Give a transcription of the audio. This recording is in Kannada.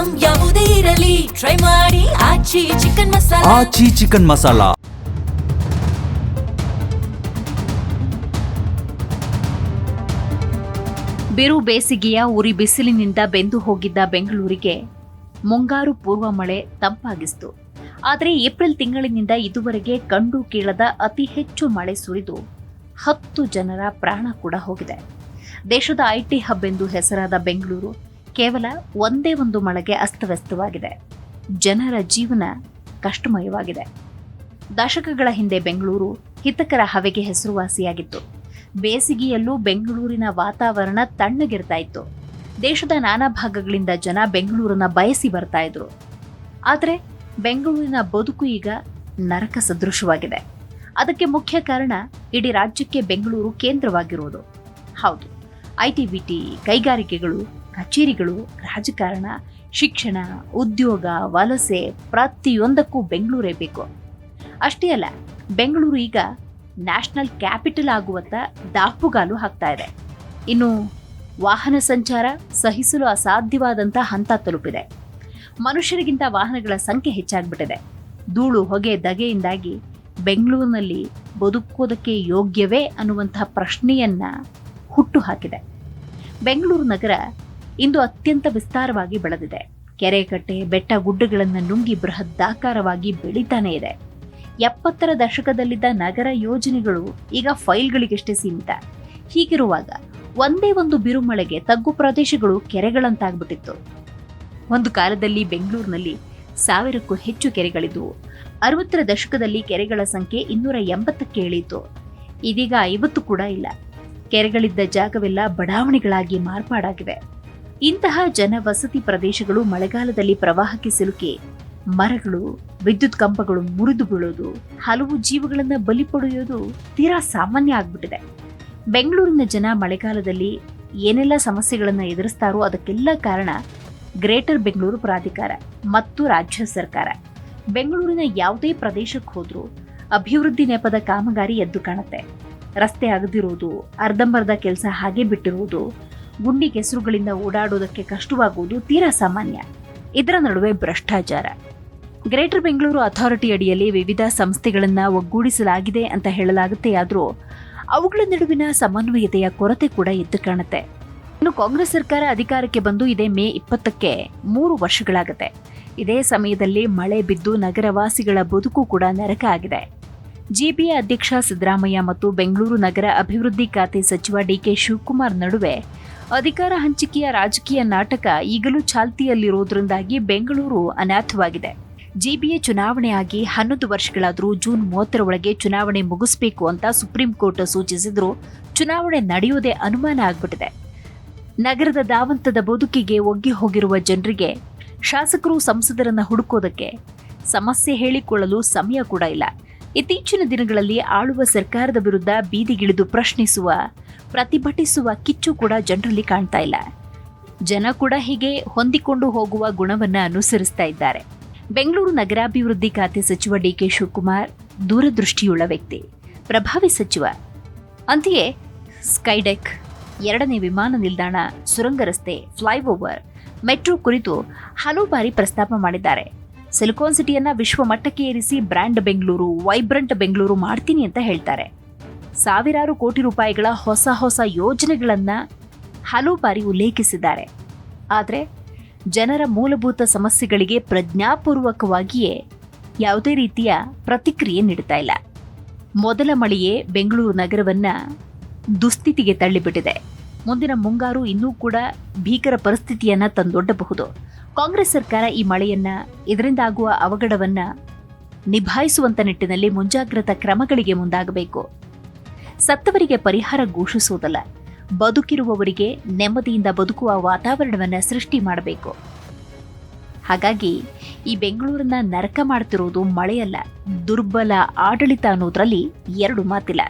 ಐಟಂ ಯಾವುದೇ ಇರಲಿ ಟ್ರೈ ಮಾಡಿ ಆಚಿ ಚಿಕನ್ ಮಸಾಲಾ. ಆಚಿ ಚಿಕನ್ ಮಸಾಲಾ. ಬಿರು ಬೇಸಿಗೆಯ ಉರಿ ಬಿಸಿಲಿನಿಂದ ಬೆಂದು ಹೋಗಿದ್ದ ಬೆಂಗಳೂರಿಗೆ ಮುಂಗಾರು ಪೂರ್ವ ಮಳೆ ತಂಪಾಗಿಸಿತು. ಆದರೆ ಏಪ್ರಿಲ್ ತಿಂಗಳಿನಿಂದ ಇದುವರೆಗೆ ಕಂಡು ಕೇಳದ ಅತಿ ಹೆಚ್ಚು ಮಳೆ ಸುರಿದು 10 ಜನರ ಪ್ರಾಣ ಕೂಡ ಹೋಗಿದೆ. ದೇಶದ ಐಟಿ ಹಬ್ ಎಂದು ಹೆಸರಾದ ಬೆಂಗಳೂರು ಕೇವಲ ಒಂದೇ ಒಂದು ಮಳೆಗೆ ಅಸ್ತವ್ಯಸ್ತವಾಗಿದೆ. ಜನರ ಜೀವನ ಕಷ್ಟಮಯವಾಗಿದೆ. ದಶಕಗಳ ಹಿಂದೆ ಬೆಂಗಳೂರು ಹಿತಕರ ಹವೆಗೆ ಹೆಸರುವಾಸಿಯಾಗಿತ್ತು. ಬೇಸಿಗೆಯಲ್ಲೂ ಬೆಂಗಳೂರಿನ ವಾತಾವರಣ ತಣ್ಣಗಿರ್ತಾ ಇತ್ತು. ದೇಶದ ನಾನಾ ಭಾಗಗಳಿಂದ ಜನ ಬೆಂಗಳೂರನ್ನ ಬಯಸಿ ಬರ್ತಾ ಇದ್ರು. ಆದರೆ ಬೆಂಗಳೂರಿನ ಬದುಕು ಈಗ ನರಕ ಸದೃಶವಾಗಿದೆ. ಅದಕ್ಕೆ ಮುಖ್ಯ ಕಾರಣ ಇಡೀ ರಾಜ್ಯಕ್ಕೆ ಬೆಂಗಳೂರು ಕೇಂದ್ರವಾಗಿರುವುದು. ಹೌದು, ಐಟಿ-ಬಿಟಿ, ಕೈಗಾರಿಕೆಗಳು, ಕಚೇರಿಗಳು, ರಾಜಕಾರಣ, ಶಿಕ್ಷಣ, ಉದ್ಯೋಗ, ವಲಸೆ ಪ್ರತಿಯೊಂದಕ್ಕೂ ಬೆಂಗಳೂರೇ ಬೇಕು. ಅಷ್ಟೇ ಅಲ್ಲ, ಬೆಂಗಳೂರು ಈಗ ನ್ಯಾಷನಲ್ ಕ್ಯಾಪಿಟಲ್ ಆಗುವತ್ತ ದಾಪುಗಾಲು ಹಾಕ್ತಾ ಇದೆ. ಇನ್ನು ವಾಹನ ಸಂಚಾರ ಸಹಿಸಲು ಅಸಾಧ್ಯವಾದಂಥ ಹಂತ ತಲುಪಿದೆ. ಮನುಷ್ಯರಿಗಿಂತ ವಾಹನಗಳ ಸಂಖ್ಯೆ ಹೆಚ್ಚಾಗ್ಬಿಟ್ಟಿದೆ. ಧೂಳು, ಹೊಗೆ, ಧಗೆಯಿಂದಾಗಿ ಬೆಂಗಳೂರಿನಲ್ಲಿ ಬದುಕೋದಕ್ಕೆ ಯೋಗ್ಯವೇ ಅನ್ನುವಂತಹ ಪ್ರಶ್ನೆಯನ್ನ ಹುಟ್ಟು ಹಾಕಿದೆ. ಬೆಂಗಳೂರು ನಗರ ಇಂದು ಅತ್ಯಂತ ವಿಸ್ತಾರವಾಗಿ ಬೆಳೆದಿದೆ. ಕೆರೆ, ಕಟ್ಟೆ, ಬೆಟ್ಟ, ಗುಡ್ಡಗಳನ್ನು ನುಂಗಿ ಬೃಹದಾಕಾರವಾಗಿ ಬೆಳೀತಾನೆ ಇದೆ. 70ರ ದಶಕದಲ್ಲಿದ್ದ ನಗರ ಯೋಜನೆಗಳು ಈಗ ಫೈಲ್ಗಳಿಗಷ್ಟೇ ಸೀಮಿತ. ಹೀಗಿರುವಾಗ ಒಂದೇ ಒಂದು ಬಿರುಮಳೆಗೆ ತಗ್ಗು ಪ್ರದೇಶಗಳು ಕೆರೆಗಳಂತಾಗ್ಬಿಟ್ಟಿತ್ತು. ಒಂದು ಕಾಲದಲ್ಲಿ ಬೆಂಗಳೂರಿನಲ್ಲಿ 1000ಕ್ಕೂ ಹೆಚ್ಚು ಕೆರೆಗಳಿದ್ವು. 60ರ ದಶಕದಲ್ಲಿ ಕೆರೆಗಳ ಸಂಖ್ಯೆ 280ಕ್ಕೆ ಇಳಿಯಿತು. ಇದೀಗ 50 ಕೂಡ ಇಲ್ಲ. ಕೆರೆಗಳಿದ್ದ ಜಾಗವೆಲ್ಲ ಬಡಾವಣೆಗಳಾಗಿ ಮಾರ್ಪಾಡಾಗಿವೆ. ಇಂತಹ ಜನವಸತಿ ಪ್ರದೇಶಗಳು ಮಳೆಗಾಲದಲ್ಲಿ ಪ್ರವಾಹಕ್ಕೆ ಸಿಲುಕಿ ಮರಗಳು, ವಿದ್ಯುತ್ ಕಂಬಗಳು ಮುರಿದು ಬೀಳೋದು, ಹಲವು ಜೀವಗಳನ್ನ ಬಲಿ ಪಡೆಯೋದು ತೀರಾ ಸಾಮಾನ್ಯ ಆಗ್ಬಿಟ್ಟಿದೆ. ಬೆಂಗಳೂರಿನ ಜನ ಮಳೆಗಾಲದಲ್ಲಿ ಏನೆಲ್ಲ ಸಮಸ್ಯೆಗಳನ್ನ ಎದುರಿಸ್ತಾರೋ ಅದಕ್ಕೆಲ್ಲ ಕಾರಣ ಗ್ರೇಟರ್ ಬೆಂಗಳೂರು ಪ್ರಾಧಿಕಾರ ಮತ್ತು ರಾಜ್ಯ ಸರ್ಕಾರ. ಬೆಂಗಳೂರಿನ ಯಾವುದೇ ಪ್ರದೇಶಕ್ಕೆ ಹೋದ್ರೂ ಅಭಿವೃದ್ಧಿ ನೆಪದ ಕಾಮಗಾರಿ ಎದ್ದು ಕಾಣುತ್ತೆ. ರಸ್ತೆ ಅಗದಿರೋದು, ಅರ್ಧಂಬರ್ಧ ಕೆಲಸ ಹಾಗೆ ಬಿಟ್ಟಿರುವುದು, ಗುಂಡಿ ಕೆಸರುಗಳಿಂದ ಓಡಾಡೋದಕ್ಕೆ ಕಷ್ಟವಾಗುವುದು ತೀರಾ ಸಾಮಾನ್ಯ. ಇದರ ನಡುವೆ ಭ್ರಷ್ಟಾಚಾರ. ಗ್ರೇಟರ್ ಬೆಂಗಳೂರು ಅಥಾರಿಟಿ ಅಡಿಯಲ್ಲಿ ವಿವಿಧ ಸಂಸ್ಥೆಗಳನ್ನು ಒಗ್ಗೂಡಿಸಲಾಗಿದೆ ಅಂತ ಹೇಳಲಾಗುತ್ತೆ. ಆದರೂ ಅವುಗಳ ನಡುವಿನ ಸಮನ್ವಯತೆಯ ಕೊರತೆ ಕೂಡ ಎದ್ದು ಕಾಣುತ್ತೆ. ಇನ್ನು ಕಾಂಗ್ರೆಸ್ ಸರ್ಕಾರ ಅಧಿಕಾರಕ್ಕೆ ಬಂದು ಇದೇ ಮೇ 20ಕ್ಕೆ 3 ವರ್ಷಗಳಾಗುತ್ತೆ. ಇದೇ ಸಮಯದಲ್ಲಿ ಮಳೆ ಬಿದ್ದು ನಗರವಾಸಿಗಳ ಬದುಕು ಕೂಡ ನರಕ ಆಗಿದೆ. ಜಿಬಿಎ ಅಧ್ಯಕ್ಷ ಸಿದ್ದರಾಮಯ್ಯ ಮತ್ತು ಬೆಂಗಳೂರು ನಗರ ಅಭಿವೃದ್ಧಿ ಖಾತೆ ಸಚಿವ ಡಿಕೆ ಶಿವಕುಮಾರ್ ನಡುವೆ ಅಧಿಕಾರ ಹಂಚಿಕೆಯ ರಾಜಕೀಯ ನಾಟಕ ಈಗಲೂ ಚಾಲ್ತಿಯಲ್ಲಿರುವುದರಿಂದಾಗಿ ಬೆಂಗಳೂರು ಅನಾಥವಾಗಿದೆ. ಜಿಬಿಎ ಚುನಾವಣೆ ಆಗಿ 11 ವರ್ಷಗಳಾದರೂ ಜೂನ್ 30ರ ಒಳಗೆ ಚುನಾವಣೆ ಮುಗಿಸಬೇಕು ಅಂತ ಸುಪ್ರೀಂ ಕೋರ್ಟ್ ಸೂಚಿಸಿದ್ರು ಚುನಾವಣೆ ನಡೆಯುವುದೇ ಅನುಮಾನ ಆಗ್ಬಿಟ್ಟಿದೆ. ನಗರದ ದಾವಂತದ ಬದುಕಿಗೆ ಒಗ್ಗಿ ಹೋಗಿರುವ ಜನರಿಗೆ ಶಾಸಕರು, ಸಂಸದರನ್ನ ಹುಡುಕೋದಕ್ಕೆ ಸಮಸ್ಯೆ ಹೇಳಿಕೊಳ್ಳಲು ಸಮಯ ಕೂಡ ಇಲ್ಲ. ಇತ್ತೀಚಿನ ದಿನಗಳಲ್ಲಿ ಆಳುವ ಸರ್ಕಾರದ ವಿರುದ್ಧ ಬೀದಿಗಿಳಿದು ಪ್ರಶ್ನಿಸುವ, ಪ್ರತಿಭಟಿಸುವ ಕಿಚ್ಚು ಕೂಡ ಜನರಲ್ಲಿ ಕಾಣ್ತಾ ಇಲ್ಲ. ಜನ ಕೂಡ ಹೀಗೆ ಹೊಂದಿಕೊಂಡು ಹೋಗುವ ಗುಣವನ್ನ ಅನುಸರಿಸ್ತಾ ಇದ್ದಾರೆ. ಬೆಂಗಳೂರು ನಗರಾಭಿವೃದ್ಧಿ ಖಾತೆ ಸಚಿವ ಡಿಕೆ ಶಿವಕುಮಾರ್ ದೂರದೃಷ್ಟಿಯುಳ್ಳ ವ್ಯಕ್ತಿ, ಪ್ರಭಾವಿ ಸಚಿವ. ಅಂತೆಯೇ ಸ್ಕೈಡೆಕ್, 2ನೇ ವಿಮಾನ ನಿಲ್ದಾಣ, ಸುರಂಗ ರಸ್ತೆ, ಫ್ಲೈಓವರ್, ಮೆಟ್ರೋ ಕುರಿತು ಹಲವು ಬಾರಿ ಪ್ರಸ್ತಾಪ ಮಾಡಿದ್ದಾರೆ. ಸಿಲಿಕಾನ್ ಸಿಟಿಯನ್ನ ವಿಶ್ವ ಮಟ್ಟಕ್ಕೆ ಏರಿಸಿ ಬ್ರ್ಯಾಂಡ್ ಬೆಂಗಳೂರು, ವೈಬ್ರೆಂಟ್ ಬೆಂಗಳೂರು ಮಾಡ್ತೀನಿ ಅಂತ ಹೇಳ್ತಾರೆ. ಸಾವಿರಾರು ಕೋಟಿ ರೂಪಾಯಿಗಳ ಹೊಸ ಯೋಜನೆಗಳನ್ನ ಹಲವು ಬಾರಿ ಉಲ್ಲೇಖಿಸಿದ್ದಾರೆ. ಆದರೆ ಜನರ ಮೂಲಭೂತ ಸಮಸ್ಯೆಗಳಿಗೆ ಪ್ರಜ್ಞಾಪೂರ್ವಕವಾಗಿಯೇ ಯಾವುದೇ ರೀತಿಯ ಪ್ರತಿಕ್ರಿಯೆ ನೀಡುತ್ತಾ ಇಲ್ಲ. ಮೊದಲ ಮಳೆಯೇ ಬೆಂಗಳೂರು ನಗರವನ್ನ ದುಸ್ಥಿತಿಗೆ ತಳ್ಳಿಬಿಟ್ಟಿದೆ. ಮುಂದಿನ ಮುಂಗಾರು ಇನ್ನೂ ಕೂಡ ಭೀಕರ ಪರಿಸ್ಥಿತಿಯನ್ನ ತಂದೊಡ್ಡಬಹುದು. ಕಾಂಗ್ರೆಸ್ ಸರ್ಕಾರ ಈ ಮಳೆಯನ್ನ, ಇದರಿಂದಾಗುವ ಅವಘಡವನ್ನ ನಿಭಾಯಿಸುವಂತ ನಿಟ್ಟಿನಲ್ಲಿ ಮುಂಜಾಗ್ರತಾ ಕ್ರಮಗಳಿಗೆ ಮುಂದಾಗಬೇಕು. ಸತ್ತವರಿಗೆ ಪರಿಹಾರ ಘೋಷಿಸುವುದಲ್ಲ, ಬದುಕಿರುವವರಿಗೆ ನೆಮ್ಮದಿಯಿಂದ ಬದುಕುವ ವಾತಾವರಣವನ್ನ ಸೃಷ್ಟಿ ಮಾಡಬೇಕು. ಹಾಗಾಗಿ ಈ ಬೆಂಗಳೂರನ್ನ ನರಕ ಮಾಡ್ತಿರೋದು ಮಳೆಯಲ್ಲ, ದುರ್ಬಲ ಆಡಳಿತ ಅನ್ನೋದ್ರಲ್ಲಿ 2 ಮಾತಿಲ್ಲ.